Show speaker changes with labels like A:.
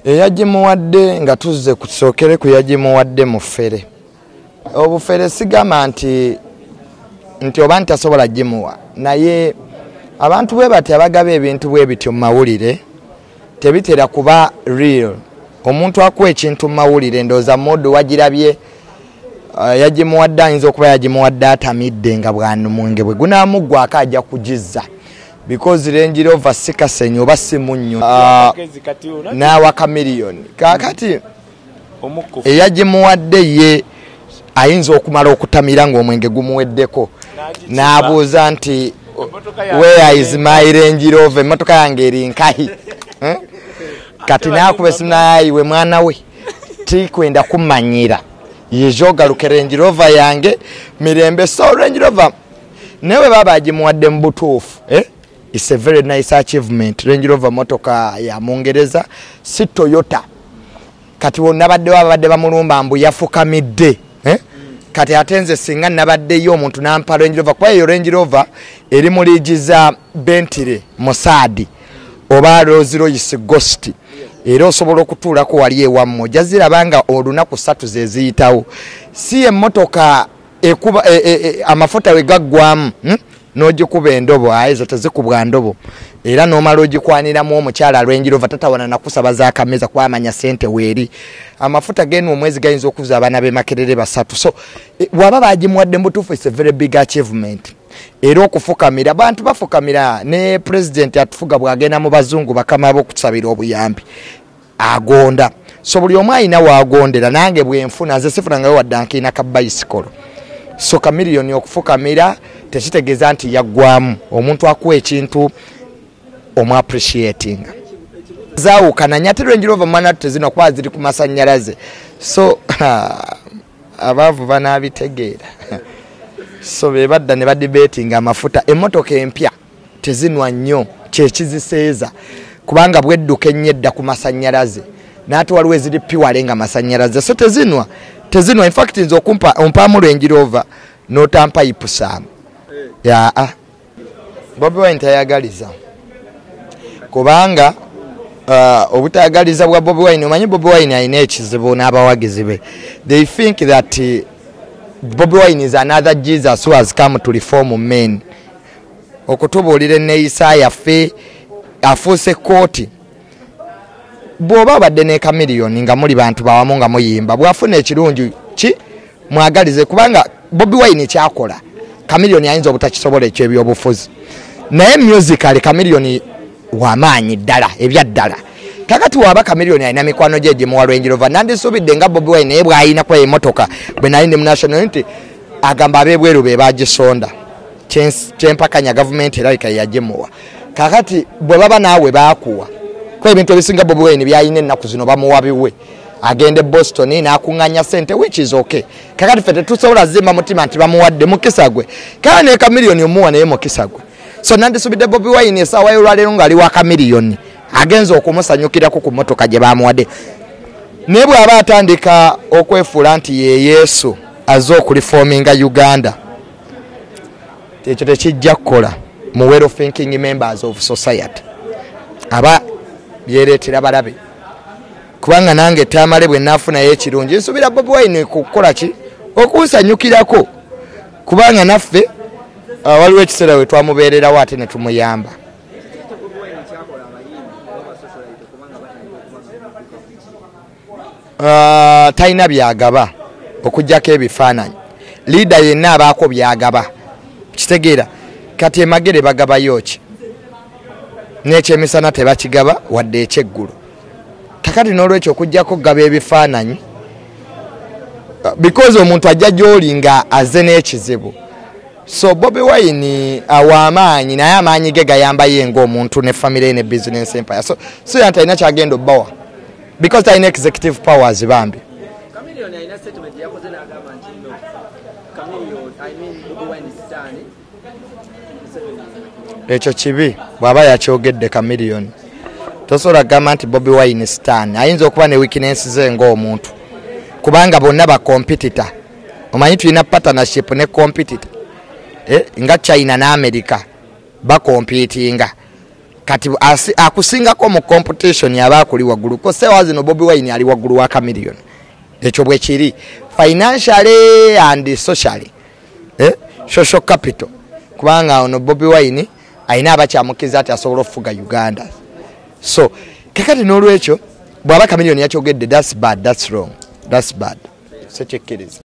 A: Eyagimuwadde nga tuzze kusookere ku yagimuwadde mu ffere. Obufere sigamba nti oba ntasobola gimuwa, naye abantu bwe bati abagaba ebintu bwe bityo mu mawulire tebitera kuba real. Omuntu akuwa ekintu mu mawulire ndowooza Moddo wagirabye yagimuwadde ayinza okuba yagimuwadde atamidde nga bwanumwenge bwe gunaamugwako ajja kugizza because Range Rover si kasenyi oba si munnyo n'awaka miliyoni. Kaakati eyagimuwadde ye ayinza okumala okutamira ng'omwenge gumuweddeko n'abuuza nti where is my Range Rover, emmotoka yange eri nkahi? Kati naakuba essimu nayiwe mwana we tikwenda kumanyira yejogaluke Range Rover yange mirembe. So Range Rover newe baba agimuwadde mu butuufu it's a very nice achievement. Range Rover motoka ya Mungereza si Toyota. Kati wonna babadde bamulumba mbu yafukamidde kati atenze singa nabaddeyo omuntu nampa Range Rover kwa hiyo Range Rover eri muligiza Bentley Mossad oba Rolls Royce Ghost era osobola okutuulako wali ewammo jazirabanga olunaku 3 zeziyitawo si emmotoka ekuba amafuta we gaggwamu n'ogikuba endobo ezo tezikubwa ndobo era n'omala ogikwaniramu omukyala Range Rover tatawana nakusaba za kameza kwamanya sente weeri amafuta genu omwezi gayinza okuza abaana be Makerere 3. So bwaba bagimuwadde mbutuufu it's a very big achievement. Era okufukamira abantu bafukamira ne president atufuga bwagenda mu bazungu bakama bokusabira obuyambi agonda. So buli omu ayina waagondera nange bwenfuna nze sifuna nga waddanka ina ka bicycle. So ka miliyoni okufukamira tekitegeeza nti yaggwamu omuntu akuwa ekintu omu appreciating zaawukana nyate Range Rover manatu tezino kuba ziri ku masannyalaze. So abaavu banaabitegeera so bebadda ne badebatinga amafuta emmotoka empya tezinwa nnyo kyekiziseeza kubanga bwedduka ennyedda ku masannyalaze naate waliwo eziri piwale nga masannyalaze so tezinwa in fact nze ompaamu Range Rover n'otampa ipusamu Bobi Wine tayagaliza kubanga obutayagaliza bwa Bobi Wine omanyi Bobi Wine alina ekizibu n'abawagizi be. They think that Bobi Wine is another Jesus who has come to reform men. Okutubuulira enneeyisa yaffe afuuse kooti bw'oba badde ne kamiliyoni nga muli bantu bawamu nga muyimba bwafuna ekirungi ki mwagalize kubanga Bobi Wine kyakola kamiliyoni ayinza obutakisobola ekyebyobufuzi naye musical kamiliyoni wamaanyi ddala ebyaddala. Kakati waba kamiliyoni alina mikwano gye gimuwa Range Rover nandisuubidde nga Bobi Wine naye bw'alina kwa emmotoka bwe nali ndi mu National Unity agamba ab'ebweru be bagisonda kyempakanya gavumenti erabika yagimuwa. Kakati bwe baba naawe baakuwa kwa ebintu ebisinga Bobi Wine byalina ennaku zino bamuwa biwe agende Boston n'akuŋŋanya ssente which is okay. Kakati ffe tetusobola zimba mutima nti bamuwadde mukisagwe kale ne kamiliyoni omuwa naye mukisagwe. So nandisubidde Bobi Wine esaawa y'olwaleero ng'ali wa kamiliyoni agenza okumusanyukirako ku mmotoka gye baamuwadde naye bw'aba atandika okwefuula nti ye Yesu azze okulifominga Uganda ekyo tekijja kukola mu well thinking members of society aba byereetera balabe kubanga nange tamale bwe naafunayo ekirungi nsubira Bobi Wine kukola ki okunsanyukirako kubanga naffe waliwo ekiseera we twamubeererawo ate ne tumuyamba. Talina byagaba okujjako ebifaananyi liida yenna abaako byagaba kitegeera kati emagere bagabayo ki n'ekyemisana tebakigaba wadde ekyeggulu. Kakati n'olwekyo okujjako gaba ebifaananyi because omuntu ajja gy'oli nga azze n'ekizibu. So Bobi Wine awamaanyi naye amaanyi ge gayamba ye ng'omuntu ne family ne business empire. So talina kyagenda obbawa because talina executive powers bambi. Ekyo kibi bw'aba yakyogedde kamiliyoni tosobola kugamba nti Bobi Wine stan ayinza okuba ne weakness ze ng'omuntu kubanga bonna ba competitor. Omanyi tulina partnership ne competitor nga China na America ba competinga kati akusingako mu competition yaba kuli waggulu ko sewa zino Bobi Wine ali waggulu wa Chameleone ekyo bwe kiri financially and socially social capital kubanga ono Bobi Wine aina abakyamukiza ati asobola okufuga Uganda so kakati n'olwekyo bwaba Chameleone yakyogedde that's bad that's wrong that's bad sechekkiriza